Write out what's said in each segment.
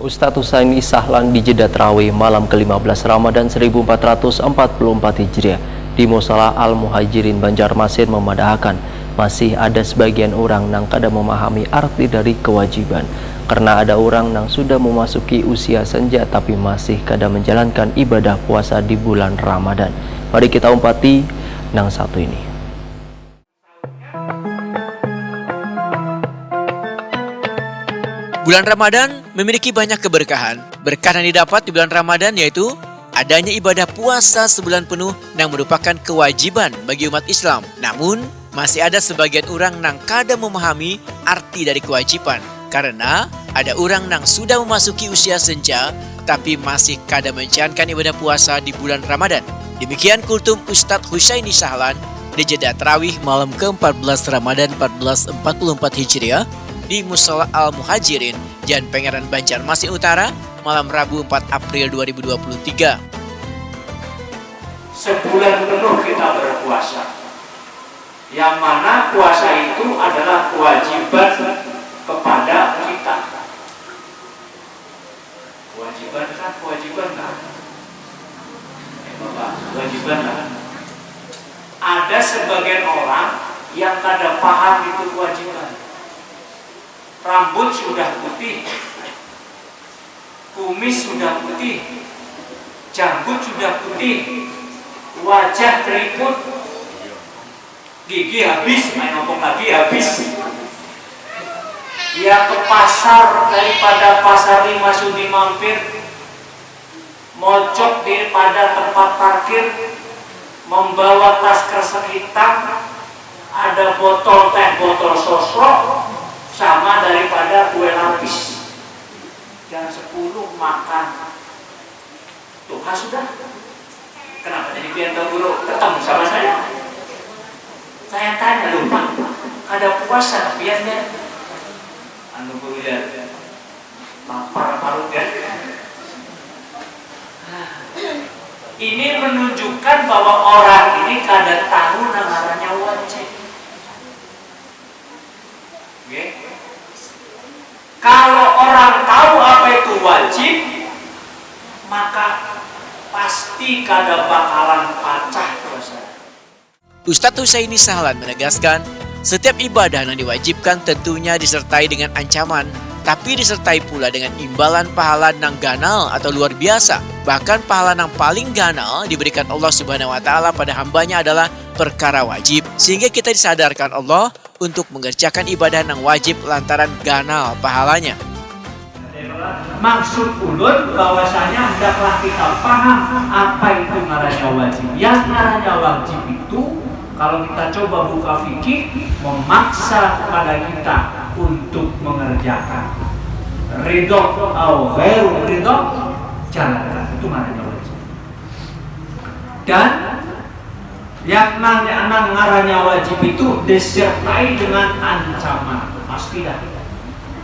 Ustadz Husaini Sahlan di Jeddah Tarawih malam ke-15 Ramadan 1444 Hijriah di Musala Al-Muhajirin Banjarmasin memadahkan masih ada sebagian orang yang kada memahami arti dari kewajiban, karena ada orang yang sudah memasuki usia senja tapi masih kada menjalankan ibadah puasa di bulan Ramadan. Mari kita umpati nang satu ini. Bulan Ramadan memiliki banyak keberkahan. Berkah yang didapat di bulan Ramadan yaitu adanya ibadah puasa sebulan penuh yang merupakan kewajiban bagi umat Islam. Namun, masih ada sebagian orang yang kada memahami arti dari kewajiban. Karena ada orang yang sudah memasuki usia senja tapi masih kada menjalankan ibadah puasa di bulan Ramadan. Demikian kultum Ustadz Husaini Sahlan di Jeddah Tarawih malam ke-14 Ramadan 1444 Hijriah di Musala Al-Muhajirin, Jalan Pangeran Banjarmasin Utara, malam Rabu 4 April 2023. Sebulan penuh kita berpuasa, yang mana puasa itu adalah kewajiban kepada kita. Kewajiban kan? Bapak, kewajiban kan? Ada sebagian orang yang kada paham itu kewajiban. Rambut sudah putih, kumis sudah putih, janggut sudah putih, wajah keriput, gigi habis, main ngomong lagi habis. Dia ke pasar, daripada pasar Lima Sudi mampir, mojok daripada tempat parkir, membawa tas kresek hitam, ada botol teh, botol sosro, sama daripada kue lapis. Jam 10 makan. Tuhan sudah. Kenapa jadi pianto guru ketemu sama saya? Saya tanya, lupa ada puasa piannya. Anu guru ya, lapar parut ya. Ini menunjukkan bahwa orang ini kada tahu namanya wajib. Okay. Kalau orang tahu apa itu wajib, maka pasti kada bakalan pacah puasa. Ustadz Husaini Sahlan menegaskan, setiap ibadah yang diwajibkan tentunya disertai dengan ancaman, tapi disertai pula dengan imbalan pahala yang ganal atau luar biasa. Bahkan pahala yang paling ganal diberikan Allah Subhanahu wa Ta'ala pada hambanya adalah perkara wajib, sehingga kita disadarkan Allah untuk mengerjakan ibadah yang wajib lantaran ganal pahalanya. Maksud ulun bahwasanya hendaklah kita paham apa itu ngarannya wajib. Yang ngarannya wajib itu kalau kita coba buka fikih, memaksa kepada kita untuk mengerjakan. Ridho atau ghairu ridho, jalankan. Itu ngarannya wajib. Dan yang ngarannya wajib itu disertai dengan ancaman. Pasti dah.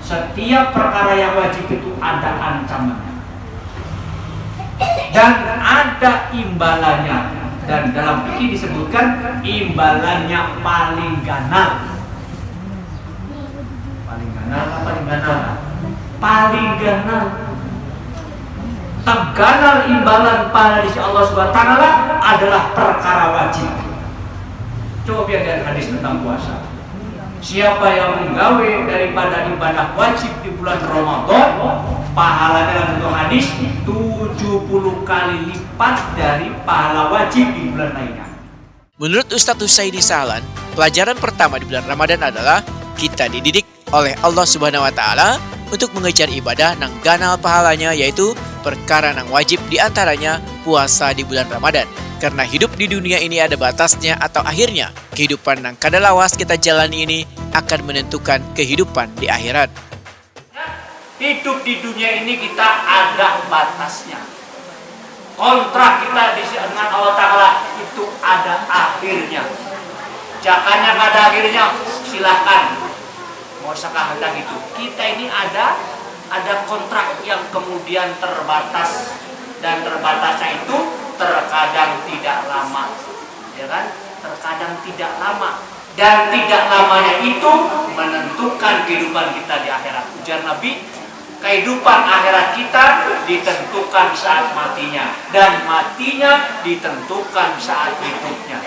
Setiap perkara yang wajib itu ada ancamannya dan ada imbalannya. Dan dalam fikih disebutkan imbalannya paling ganal. Paling ganal. Terganal imbalan pada sisi Allah Subhanahu wa Ta'ala adalah perkara wajib. Coba lihat hadis tentang puasa. Siapa yang menggawe daripada ibadah wajib di bulan Ramadan, pahalanya dalam bentuk hadis 70 kali lipat dari pahala wajib di bulan lainnya. Menurut Ustadz Husaini Sahlan, pelajaran pertama di bulan Ramadan adalah kita dididik oleh Allah Subhanahu wa Ta'ala untuk mengejar ibadah yang ganal pahalanya, yaitu perkara yang wajib diantaranya puasa di bulan Ramadan. Karena hidup di dunia ini ada batasnya atau akhirnya. Kehidupan yang kada lawas kita jalani ini akan menentukan kehidupan di akhirat. Hidup di dunia ini kita ada batasnya. Kontrak kita dengan Allah Ta'ala itu ada akhirnya. Jangan ada akhirnya, silahkan. Mau sekahendak itu. Kita ini ada kontrak yang kemudian terbatas. Dan terbatasnya itu terkadang tidak lama, ya kan? Terkadang tidak lama, dan tidak lamanya itu menentukan kehidupan kita di akhirat. Ujar Nabi, Kehidupan akhirat kita ditentukan saat matinya, dan matinya ditentukan saat hidupnya.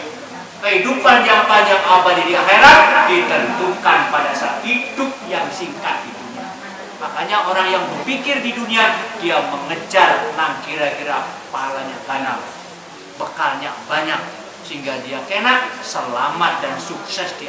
Kehidupan yang panjang abadi di akhirat ditentukan pada saat hidup yang singkat di dunia. Makanya orang yang berpikir di dunia, dia mengejar kira-kira pahalanya ganal, bekalnya banyak, sehingga dia kena selamat dan sukses di akhirat.